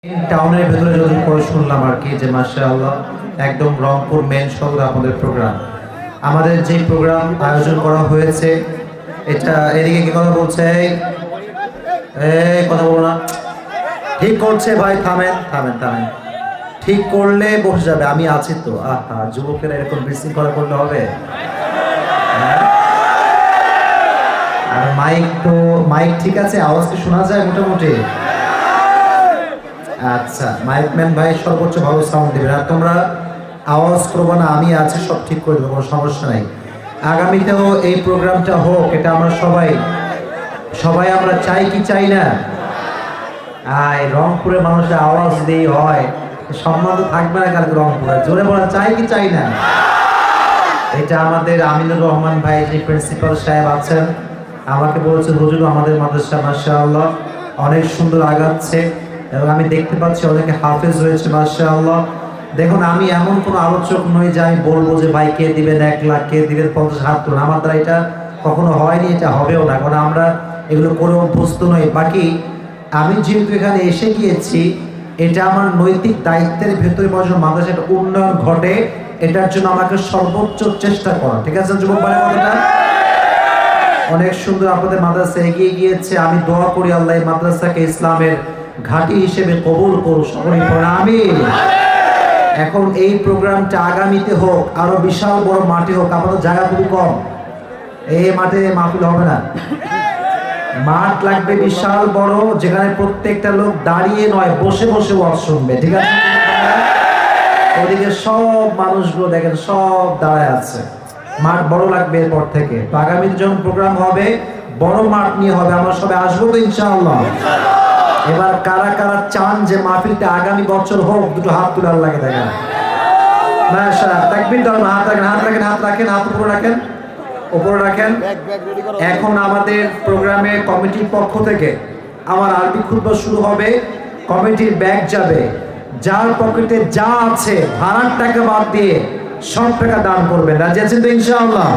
টাউনের ভেতরে যদি করে শুনলাম আর কি যে মাশাআল্লাহ একদম রংপুর মেন শহরে আমাদের প্রোগ্রাম, আমাদের যে প্রোগ্রাম আয়োজন করা হয়েছে এটা এদিকে কি কথা বলছে? এই কথা বলো না, ঠিক করছে ভাই, থামেন থামেন থামেন, ঠিক করলে বসে যাবে, আমি আছি তো। আহা, যুবকেরা এরকম বিশৃঙ্খলা করলে হবে? আর মাইক ঠিক আছে, আওয়াজ কি শোনা যায় মোটামুটি? আচ্ছা, মাইকম্যান ভাই সর্বোচ্চ ভালো সাউন্ড দেবে, আর তোমরা আওয়াজ করবো না, আমি আছি, সব ঠিক করে দেবো, কোনো সমস্যা নাই। আগামীতেও এই প্রোগ্রামটা হোক, এটা আমরা সবাই আমরা চাই কি চাই না? রংপুরে মানুষের আওয়াজ দিয়ে হয়, সম্মান তো থাকবে না কালকে রংপুরে, জোরে বলা চাই কি চাই না? এটা আমাদের আমিনুর রহমান ভাই যে প্রিন্সিপাল সাহেব আছেন, আমাকে বলছে হুজুর আমাদের মাদ্রাসা মাশাআল্লাহ অনেক সুন্দর আগাচ্ছে, এবং আমি দেখতে পাচ্ছি অনেকে হাফেজ হয়েছে মাশাআল্লাহ। দেখুন, আমি এমন কোনো আলোচক নই যে আমি বলবো যে ভাই কে দিবেন 1 লাখ, কে দিবেন 50 হাত তুলুন, আমার দ্বারা এটা কখনো হয়নি, এটা হবেও না, কারণ আমরা এগুলো করে অভ্যস্ত নই। বাকি আমি যেহেতু এখানে এসে গিয়েছি, এটা আমার নৈতিক দায়িত্বের ভেতরে বসে মাদ্রাসার উন্নয়ন ঘটে, এটার জন্য আমাকে সর্বোচ্চ চেষ্টা করা, ঠিক আছে যুবক ভাই? কথাটা অনেক সুন্দর, আপনাদের মাদ্রাসা এগিয়ে গিয়েছে, আমি দোয়া করি আল্লাহ এই মাদ্রাসাকে ইসলামের ঘাঁটি হিসেবে কবুল করুন, সকলেই পড়েন আমিন। এখন এই প্রোগ্রামটা আগামীতে হোক, আরো বিশাল বড় মাঠে হোক, আমাদের জায়গা খুবই কম, এই মাঠে মাহফিল হবে না, মাঠ লাগবে বিশাল বড়, যেখানে প্রত্যেকটা লোক দাঁড়িয়ে নয় বসে বসে ওয়াজ শুনবে, ঠিক আছে? ওদিকে সব মানুষগুলো দেখেন সব দাঁড়ায় আছে, মাঠ বড় লাগবে এরপর থেকে। তো আগামীতে যখন প্রোগ্রাম হবে বড় মাঠ নিয়ে হবে, আমরা সবাই আসবো তো ইনশাআল্লাহ। এবার কারা কারা চান যে মাহফিলটা আগামী বছর হোক, দুটো হাত তুলে আল্লাহকে দেখেন। মাশাআল্লাহ, তাকবীর দাও, হাত রাখেন, হাত রাখেন, হাত রাখেন, হাত উপরে রাখেন, উপরে রাখেন। এখন আমাদের প্রোগ্রামে কমিটির পক্ষ থেকে আমার আরবি খুতবা শুরু হবে, কমিটির ব্যাগ যাবে, যার পকেটে যা আছে ভাড়ার টাকা বাদ দিয়ে সব টাকা দান করবেন, রাজি আছেন তো ইনশাআল্লাহ?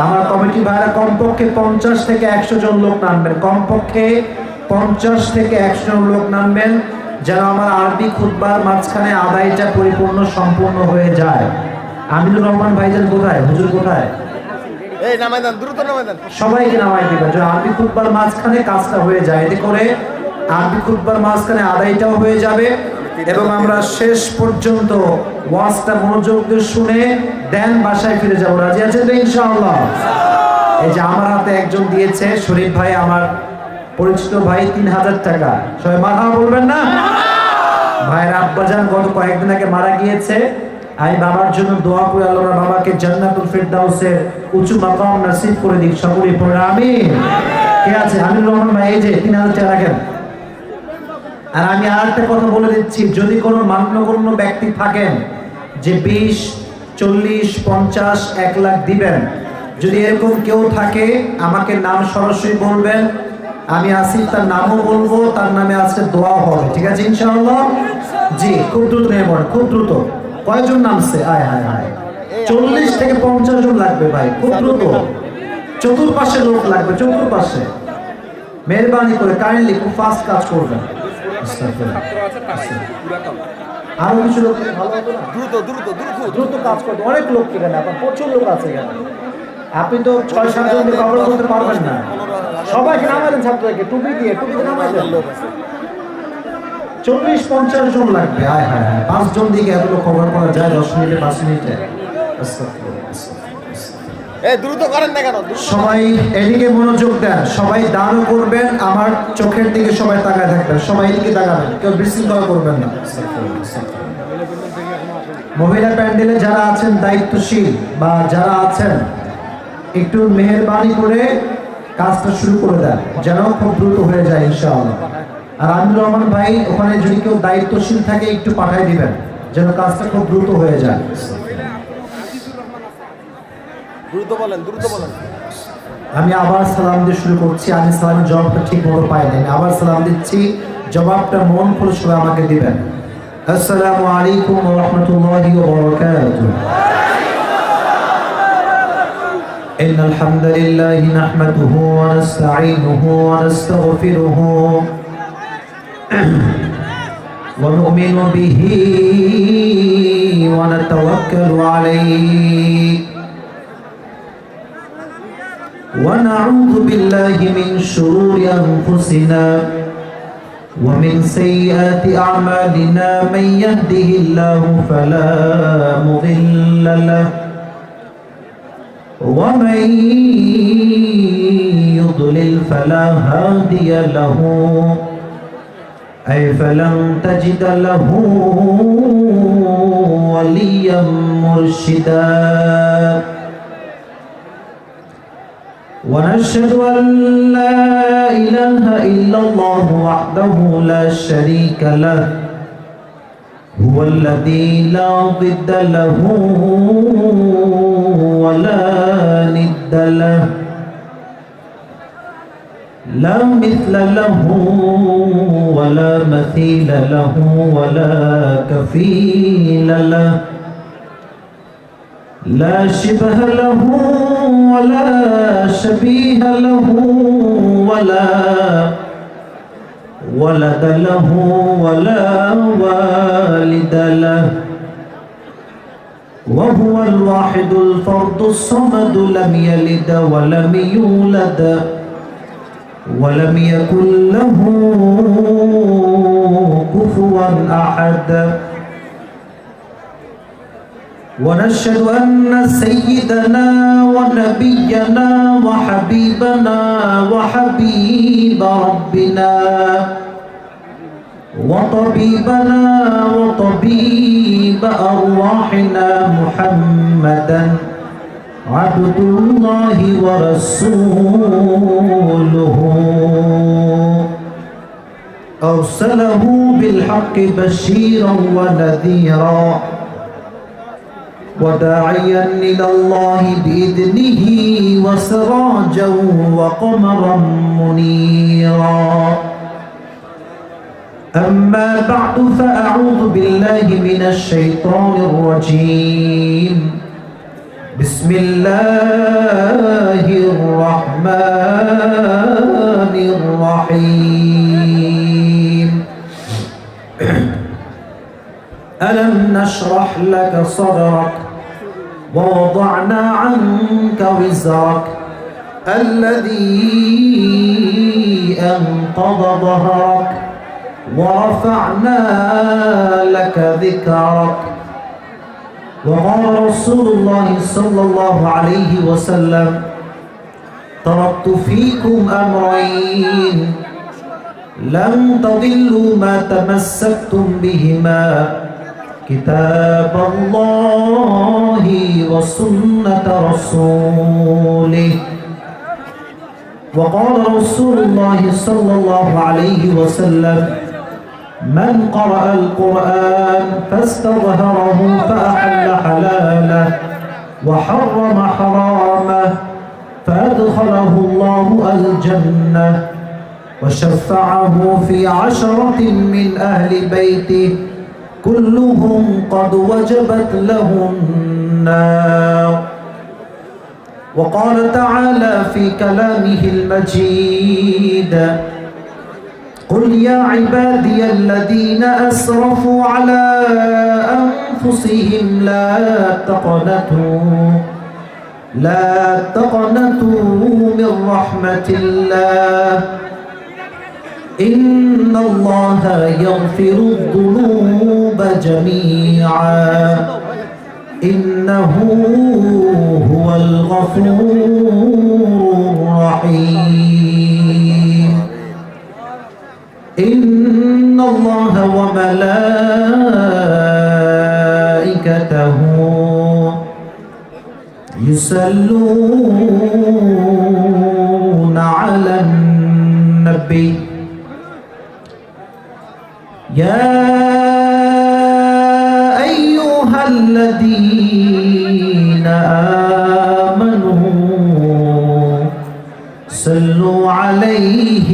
আমার কমিটি ভাইরা কমপক্ষে 50 থেকে 100 জন লোক নামবেন, কমপক্ষে 50 থেকে 100 জন লোক নামবেন, যেন আমার আরবি খুতবার মাঝখানে আদায়টা পরিপূর্ণ সম্পূর্ণ হয়ে যায়। আমিনুর রহমান ভাইজান কোথায়? হুজুর কোথায়? এই নামাই দেন, দ্রুত নামাই দেন, সবাইকে নামাই দিবেন, যে আরবি খুতবার মাঝখানে কাজটা হয়ে যায়, এতে করে আরবি খুতবার মাঝখানে আদায়টাও হয়ে যাবে, এবং আমরা শেষ পর্যন্ত ওয়াজটা মনোযোগ দিয়ে শুনে দেন বাসায় ফিরে যাবো, রাজি আছেন তো ইনশাআল্লাহ? এই যে আমার হাতে একজন দিয়েছে, শরীফ ভাই, আমার পরিচিত ভাই, 3000 টাকা, সবাই মারহাবা বলবেন না? ভাইয়ের আব্বাজান গত কয়েকদিন আগে মারা গিয়েছে, আমি বাবার জন্য দোয়া করি আল্লাহ বাবাকে জান্নাতুল ফিরদাউসের উঁচু মাকাম নসিব করে দিক, সকলেই পড়ে আমিন। ঠিক আছে, আমিনুর রহমান ভাই এই যে 3000 টাকা রাখেন। আর আমি আরেকটা কথা বলে দিচ্ছি, যদি কোনো মান্যগণ্য ব্যক্তি থাকেন যে 20, 40, 50, 1 লাখ দিবেন, যদি এরকম কেউ থাকে আমাকে নাম সরাসরি বলবেন, আমি আসিফ তার নামও বলবো, তার নামে আজকে দোয়া হবে, ঠিক আছে ইনশাআল্লাহ? জি, খুব দ্রুত নিয়ে পড়েন, খুব দ্রুত। কয়জন নামছে? আয় হায় হায়, 40 থেকে 50 জন লাগবে ভাই, খুব দ্রুত, চতুর্পাশে লোক লাগবে, চতুর্পাশে, মেহরবানি করে কাইন্ডলি খুব ফাস্ট কাজ করবেন। আরো কিছু লোক ভালো হতো না, দ্রুত দ্রুত দ্রুত দ্রুত কাজ করবে, অনেক লোক এখানে, আপনার প্রচুর লোক আছে এখানে, আপনি তো 6-7 জনকে কভার করতে পারবেন না। সবাইকে নামালেন, ছাত্রদেরকে টুপি দিয়ে নামালেন, 40-50 জন লাগবে। আয় হায় হায়, 5 জন দিকে এত লোক কভার করা যায় 10 মিনিটে, 5 মিনিটে? দ্রুত করেন না কেন? সবাই এদিকে মনোযোগ দেন, সবাই দানও করবেন, আমার চোখের দিকে সবাই তাকায় থাকবেন, সবাই এদিকে তাকাবেন, কেউ বিশৃঙ্খলা করবেন না। মহিলা প্যান্ডেলে যারা আছেন দায়িত্বশীল বা যারা আছেন, একটু মেহেরবানি করে কাজটা শুরু করে দেন, যেন খুব দ্রুত হয়ে যায় ইনশাআল্লাহ। আর আমিনুর রহমান ভাই, ওখানে যদি কেউ দায়িত্বশীল থাকে একটু পাঠিয়ে দিবেন, যেন কাজটা খুব দ্রুত হয়ে যায়। দ্রুত বলেন, দ্রুত বলেন। আমি আবার সালাম দিয়ে শুরু করছি, আমি সালামের জবাবটা ঠিক মতো পাইনি, আবার সালাম দিচ্ছি, জবাবটা মন খুলে সবাই আমাকে দিবেন। আসসালামু আলাইকুম ওয়া রাহমাতুল্লাহি ওয়া বারাকাতুহু। ইন্নাল হামদালিল্লাহি নাহমাদুহু ওয়া নাস্তাঈনুহু ওয়া নাস্তাগফিরুহু ونؤمن به ونتوكل عليه ونعوذ بالله من شرور أنفسنا ومن سيئات أعمالنا من يهده الله فلا مضل له ومن يضلل فلا هادي له أي فلن تجد له وليا مرشدا ونشهد أن لا إله إلا الله وحده لا شريك له هو الذي لا ضد له ولا ند له لا مثل له ولا مثيل له ولا كفيل له لا شبه له ولا شبيه له ولا ولد له ولا والد له وهو الواحد الفرد الصمد لم يلد ولم يولد ولم يكن له كفوا أحد ونشهد أن سيدنا ونبينا وحبيبنا وحبيب ربنا وطبيبنا وطبيب أرواحنا محمدا عبد الله ورسوله أرسله بالحق بشيرا ونذيرا وداعيا إلى الله بإذنه وسراجا وقمرا منيرا أما بعد فأعوذ بالله من الشيطان الرجيم بسم الله الرحمن الرحيم ألم نشرح لك صدرك ووضعنا عنك وزرك الذي أنقض ظهرك ورفعنا لك ذكرك وقال رسول الله صلى الله عليه وسلم تركت فيكم أمرين لن تضلوا ما تمسكتم بهما كتاب الله وسنة رسوله وقال رسول الله صلى الله عليه وسلم من قرأ القرآن فاستظهره فأحل حلاله وحرم حرامه فأدخله الله الجنة وشفعه في 10 من أهل بيته كلهم قد وجبت لهم النار وقال تعالى في كلامه المجيد قل يا عبادي الذين أسرفوا على أنفسهم لا تقنطوا من رحمة الله إن الله يغفر الذنوب جميعا إنه هو الغفور الرحيم إن الله وملائكته يصلون على النبي يا أيها الذين آمنوا صلوا عليه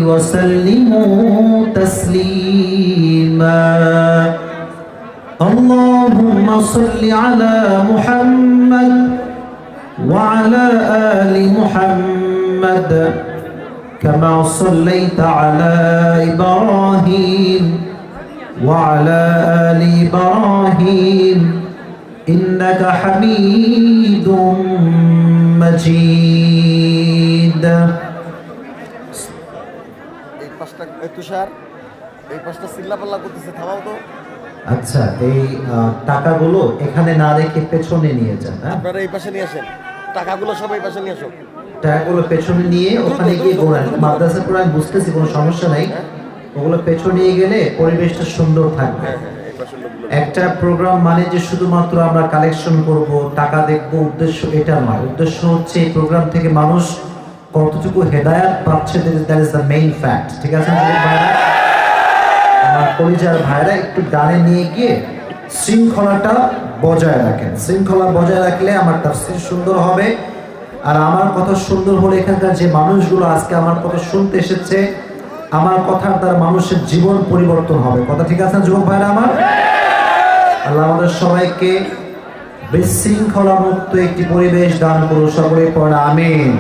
وسلموا تسليما اللهم صل على محمد وعلى آل محمد كما صليت على إبراهيم وعلى آل إبراهيم إنك حميد مجيد এই পাঁচটা তুষার এই পাঁচটা চিল্লাপাল্লা করতেছে, থামাও তো। আচ্ছা, এই টাকাগুলো এখানে না রেখে পেছনে নিয়ে যান। হ্যাঁ, আপনারা এই পাশে নিয়ে আসেন, টাকাগুলো সব এই পাশে নিয়ে আসো। টাকাগুলো পেছনে নিয়ে ওখানে গিয়ে গোড়ান। মাদ্রাসা পুরো আমি বুঝতেছি, কোনো সমস্যা নাই। ওগুলো পেছনে নিয়ে গেলে পরিবেশটা সুন্দর থাকবে। এই পাশের লোকগুলো একটা প্রোগ্রাম মানে যে শুধুমাত্র আমরা কালেকশন করব, টাকা দেখব, উদ্দেশ্য এটা নয়। উদ্দেশ্য হচ্ছে এই প্রোগ্রাম থেকে মানুষ কতটুকু হেদায়াত পাচ্ছে, that is the main fact. ঠিক আছে ভাইরা, আমার পরিচয় ভাইরা একটু ডানে নিয়ে গিয়ে শৃঙ্খলাটা বজায় রাখেন। শৃঙ্খলা বজায় রাখলে আমার তাফসীর সুন্দর হবে। আর আমার কথা সুন্দর হলে এখানকার যে মানুষগুলো আজকে আমার কথা শুনতে এসেছে, আমার কথার দ্বারা মানুষের জীবন পরিবর্তন হবে। কথা ঠিক আছে না যুবক ভাইরা আমার? আল্লাহ আমাদের সবাইকে বিশৃঙ্খলা মুক্ত একটি পরিবেশ দান করুন। সকলে পড়া আমিন।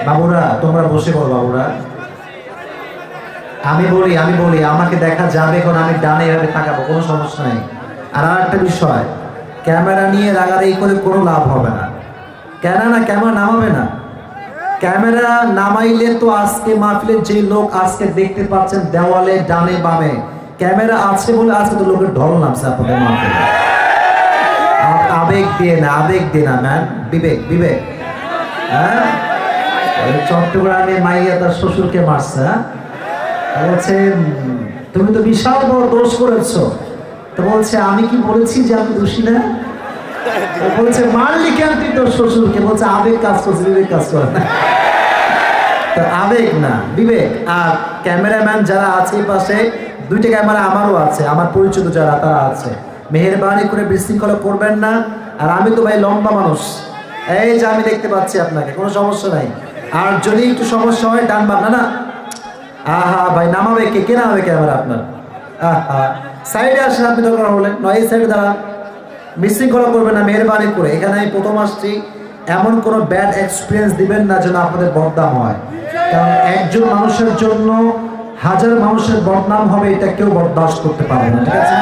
বাবুরা তোমরা বসে পড়ো। বাবুরা আমি বলি আমাকে দেখা যাবে, কারণ আমি ডানে এভাবে তাকাবো, কোনো সমস্যা নেই। আর একটা বিষয়, ক্যামেরা নিয়ে রাগারাগি করে কোনো লাভ হবে না। ক্যামেরা নামাবে না। ক্যামেরা নামাইলে তো আজকে মাহফিলের যে লোক আজকে দেখতে পাচ্ছেন দেওয়ালে ডানে বামে ক্যামেরা আছে বলে আজকে তো লোকের ঢল নামছে আপনাদের মাহফিলে। আবেগ দিয়ে না ম্যান, বিবেক। হ্যাঁ, চট্টগ্রামে মাইয়া তার শ্বশুরকে মারছে। বলছে তুমি তো বিশাল বড় দোষ করেছো। তো বলছে আমি কি বলেছি যে আমি দোষী না? বলছে মারলি কেন তুই তোর শ্বশুরকে? বলছে আবেগ কাজ করছে, বিবেক কাজ করে না। তো আবেগ না, বিবেক। আর ক্যামেরাম্যান যারা আছে পাশে, দুইটা ক্যামেরা আমারও আছে, আমার পরিচিত যারা তারা আছে, মেহেরবানি করে বিশৃঙ্খলা করবেন না। আর আমি তো ভাই লম্বা মানুষ, এই যে আমি দেখতে পাচ্ছি আপনাকে, কোনো সমস্যা নাই। আর যদি একটু সমস্যা হয় ডান বাম না আহা ভাই নামাবে কে নামাবে ক্যামেরা আপনার? আহা সাইডে আসেন আপনি, দরকার হলে নয় এই সাইডে দাঁড়ান। বিশৃঙ্খলা করবেন না মেহেরবানি করে। এখানে আমি প্রথম আসছি, এমন কোনো ব্যাড এক্সপিরিয়েন্স দিবেন না যেন আপনাদের বদনাম হয়। কারণ একজন মানুষের জন্য হাজার মানুষের বদনাম হবে, এটা কেউ বরদাস্ত করতে পারে না। ঠিক আছে,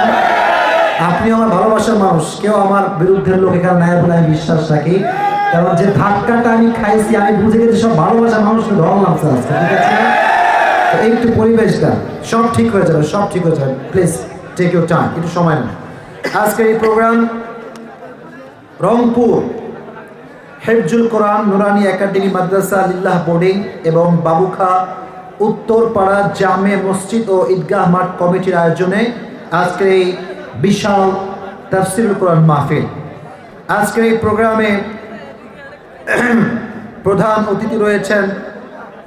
আপনি আমার ভালোবাসার মানুষ, কেউ আমার বিরুদ্ধের লোক এখানে নাই বলে আমি বিশ্বাস রাখি। কারণ যে ধাক্কাটা আমি খাইছি, আমি বুঝে গেছি সব ভালোবাসার মানুষকে ধর নামছে আজকে। ঠিক আছে, একটু পরিবেশটা সব ঠিক হয়ে যাবে, প্লিজ টেক ইউর টাইম, একটু সময় নেন। আজকের এই প্রোগ্রাম রংপুর হেফজুল কোরআন নুরানি একাডেমি মাদ্রাসা লিল্লাহ বোর্ডিং এবং বাবুখা উত্তরপাড়া জামে মসজিদ ও ঈদগাহ মাঠ কমিটির আয়োজনে আজকের এই বিশাল তাফসীরুল কোরআন মাহফিল। আজকের এই প্রোগ্রামে প্রধান অতিথি রয়েছেন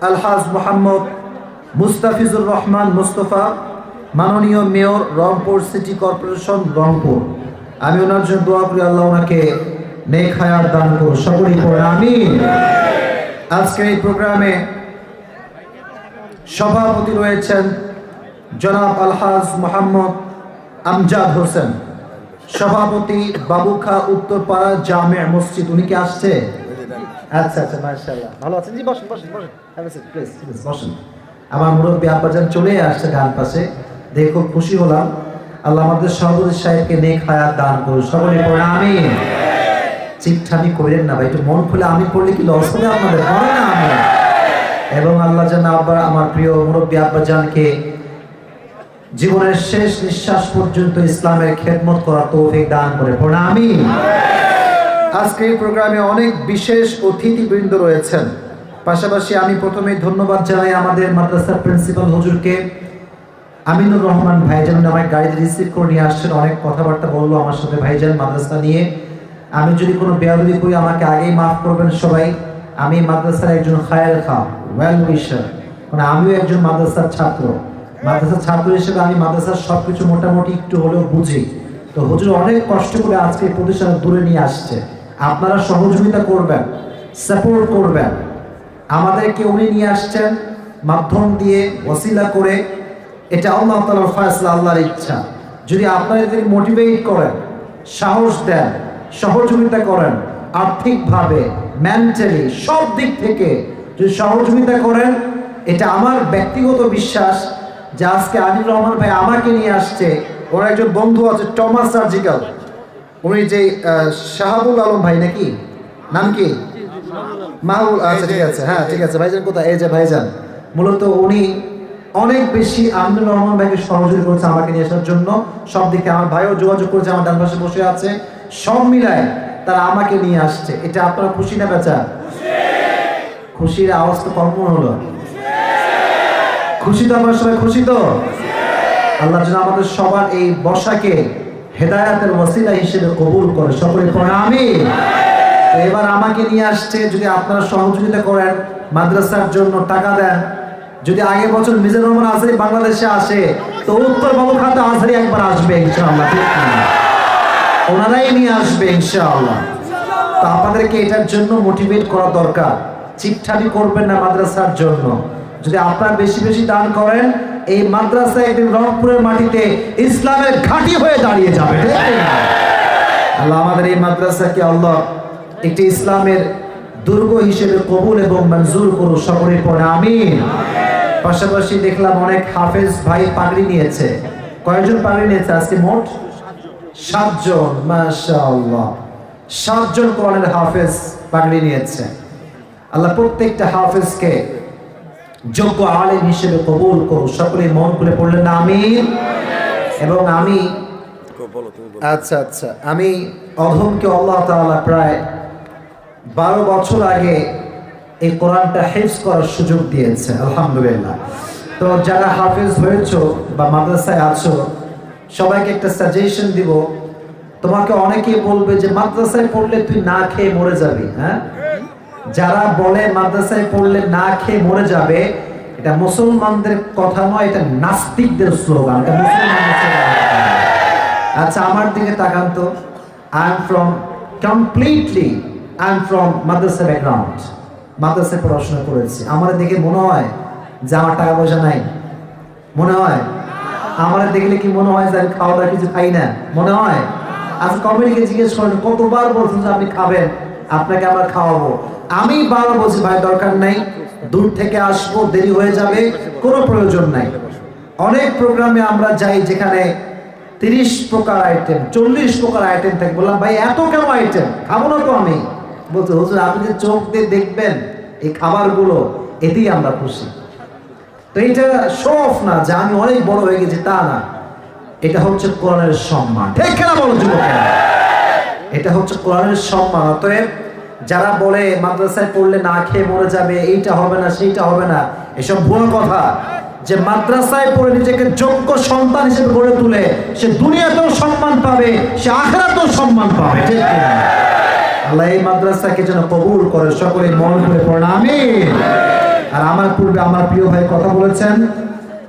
আলহাজ মোহাম্মদ মুস্তাফিজুর রহমান মুস্তফা, মাননীয় mayor Rangpur city corporation Rangpur. আমি ওনার জন্য দোয়া করি আল্লাহ ওনাকে নেক হায়াত দান করুন। সকলেই পড়ে আমিন। আজকের এই প্রোগ্রামে সভাপতি রয়েছেন জনাব আলহাজ মোহাম্মদ আমজাদ হোসেন, সভাপতি বাবুখা উত্তরপাড়া জামে মসজিদ। উনি কি আসছে? আচ্ছা, মাশাআল্লাহ, ভালো আছেন? জি বসেন। প্লিজ বসেন। আমার মুরব্বী আব্বাজান চলে আসছে ডান পাশে, দেখে খুব খুশি হলাম। আল্লাহ আমাদের সভাপতি সাহেবকে নেক হায়াত দান করুন। সকলে পড়ে আমিন। চিপঠামি করেন না ভাই, একটু মন খুলে আমি পড়লে কি লস হবে আপনাদের? পড়ে না আমি। এবং আল্লাহ যেন আমার প্রিয় মুরব্বী আব্বাজানকে জীবনের শেষ নিঃশ্বাস পর্যন্ত ইসলামের খেদমত করার তৌফিক দান করে। পড়ে আমিন। আজকে এই প্রোগ্রামে অনেক বিশেষ অতিথিবৃন্দ রয়েছেন। পাশাপাশি আমি প্রথমেই ধন্যবাদ জানাই আমাদের মাদ্রাসার প্রিন্সিপাল হুজুরকে, আমিনুর রহমান ভাইজান আমায় গাড়িতে রিসিভ করে নিয়ে আসছেন। অনেক কথাবার্তা বললো আমার সাথে ভাইজান মাদ্রাসা নিয়ে। আমি যদি কোনো বেয়াদবি করি আমাকে আগেই মাফ করবেন সবাই। আমি মাদ্রাসার একজন খায়ের খা, ওয়েল উইশার, মানে আমিও একজন মাদ্রাসার ছাত্র হিসেবে আমি মাদ্রাসার সব কিছু মোটামুটি একটু হলেও বুঝি। তো হুজুর অনেক কষ্ট করে আজকে এই প্রতিষ্ঠান দূরে নিয়ে আসছে। আপনারা সহযোগিতা করবেন, সাপোর্ট করবেন। আমাদেরকে উনি নিয়ে আসছেন মাধ্যম দিয়ে, ওসিলা করে। এটা আল্লাহ তাআলার ফয়সালা, আল্লাহর ইচ্ছা। যদি আপনারা এদেরকে মোটিভেট করেন, সাহস দেন, সহযোগিতা করেন, আর্থিকভাবে, মেন্টালি, সব দিক থেকে যদি সহযোগিতা করেন, এটা আমার ব্যক্তিগত বিশ্বাস যে আজকে আমিনুর রহমান ভাই আমাকে নিয়ে আসছে। ওর একজন বন্ধু আছে টমাস সার্জিক্যাল, উনি যে শাহাবুল আলম ভাই নাকি নাম কি মাহুল, আচ্ছা ঠিক আছে, হ্যাঁ ঠিক আছে। ভাইজান কোথায়? এই যে ভাইজান, মূলত উনি অনেক বেশি আমিনুর রহমান ভাইকে সহযোগিতা করেছে আমাকে নিয়ে আসার জন্য সব দিকে। আমার ভাইও যোগাযোগ করেছে, আমার ডান পাশে বসে আছে, সব মিলায় তারা আমাকে নিয়ে আসছে। এটা আপনারা খুশি না বেচা? খুশির আওয়াজ তো কম হলো। খুশি তো? আপনারা সবাই খুশি তো? আল্লাহ যেন আমাদের সবার এই বর্ষাকে হেদায়াতের ওসিলা হিসেবে কবুল করে, সকলে পড়ে আমিন। তো এবার আমাকে নিয়ে আসছে, যদি আপনারা সহযোগিতা করেন, মাদ্রাসার জন্য টাকা দেন। যদি আগের বছর মিজানুর রহমান আজহারী বাংলাদেশে আসে, তো উত্তর বাবু খাতে আজহারী একবার আসবে ইনশাআল্লাহ, ঠিক না? ওনারাই নিয়ে আসবে ইনশাআল্লাহ। তো আপনাদেরকে এটার জন্য মোটিভেট করা দরকার। চিপঠামি করবেন না মাদ্রাসার জন্য। যদি আপনারা বেশি বেশি দান করেন, এই মাদ্রাসা একদিন রংপুরের মাটিতে ইসলামের ঘাঁটি হয়ে দাঁড়িয়ে যাবে। আল্লাহ আমাদের এই মাদ্রাসাকে আল্লাহ একটি ইসলামের দুর্গ হিসেবে কবুল এবং মঞ্জুর করুন, সকলে পড়ে আমিন। পাশাপাশি দেখলাম অনেক হাফেজ ভাই পাগড়ি নিয়েছে। কয়জন পাগড়ি নিয়েছে আজকে? মোট 7 জন। মাশাআল্লাহ, 7 জন কোরআনের হাফেজ পাগড়ি নিয়েছে। আল্লাহ প্রত্যেকটা হাফেজকে যোগ্য আলেম হিসেবে কবুল করুন, সকলে মন খুলে পড়লেন আমিন। এবং আমি আচ্ছা আচ্ছা আমি অধমকে আল্লাহ তাআলা প্রায় 12 বছর আগে এই কোরআনটা হিফজ করার সুযোগ দিয়েছে, আলহামদুলিল্লাহ। তো যারা হাফেজ হয়েছো বা মাদ্রাসায় আছো, সবাইকে একটা সাজেশন দিব। তোমাকে অনেকেই বলবে যে মাদ্রাসায় পড়লে তুই না খেয়ে মরে যাবি। হ্যাঁ, যারা বলে মাদ্রাসায় পড়লে না খেয়ে মরে যাবে, এটা মুসলমানদের কথা নয়, এটা নাস্তিকদের স্লোগান। এটা মুসলমানদের স্লোগান। আচ্ছা আমার দিকে তাকান তো। I am from Madrasa background. মাদ্রাসায় পড়াশোনা করেছি। আমার দেখে মনে হয় যে আমার টাকা পয়সা নাই? মনে হয়? আমার দেখলে কি মনে হয় যে আমি খাওয়া দাওয়া কিছু খাই না? মনে হয়? আচ্ছা কমিটিকে জিজ্ঞেস করেন, কতবার বলছেন যে আপনি খাবেন, আপনাকে আবার খাওয়াবো। আমি বারবার বলছি ভাই দরকার নাই, দূর থেকে আসবো, দেরি হয়ে যাবে, কোনো প্রয়োজন নাই। অনেক প্রোগ্রামে আমরা যাই যেখানে 30 প্রকার আইটেম, 40 প্রকার আইটেম থাকে। বললাম ভাই এত কেন আইটেম, খাবো না তো আমি। বলছে হুজুর আপনি যে চোখ দিয়ে দেখবেন এই খাবারগুলো, এতেই আমরা খুশি। তো এটা শো অফ না যে আমি অনেক বড় হয়ে গেছি, তা না। এটা হচ্ছে কোরআনের সম্মান, ঠিক না বলো যুবকেরা? এটা হচ্ছে কোরআনের সম্মান। অতএব যারা বলে মাদ্রাসায় পড়লে না খেয়ে মরে যাবে, এইটা হবে না সেইটা হবে না, এসব ভুল কথা। যে মাদ্রাসায় পড়ে নিজেকে যোগ্য সন্তান হিসেবে গড়ে তুলে, সে দুনিয়াতেও সম্মান পাবে, সে আখিরাতেও সম্মান পাবে, ঠিক না? আল্লাহ এই মাদ্রাসাকে যেন কবুল করে, সকলে মন করে পড়েন আমিন। আর আমার পূর্বে আমার প্রিয় ভাই কথা বলেছেন,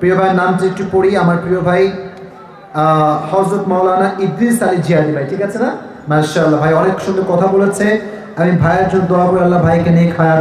প্রিয় ভাইয়ের নামটি একটু পড়ি। আমার প্রিয় ভাই হযরত মাওলানা ইদ্রিস আলী জিয়াদি ভাই, ঠিক আছে না? মাশাআল্লাহ, ভাই অনেক সুন্দর কথা বলেছে। আমি ভাইয়ের জন্য দোয়া করি, আল্লাহ ভাইকে নিয়ে খায়ার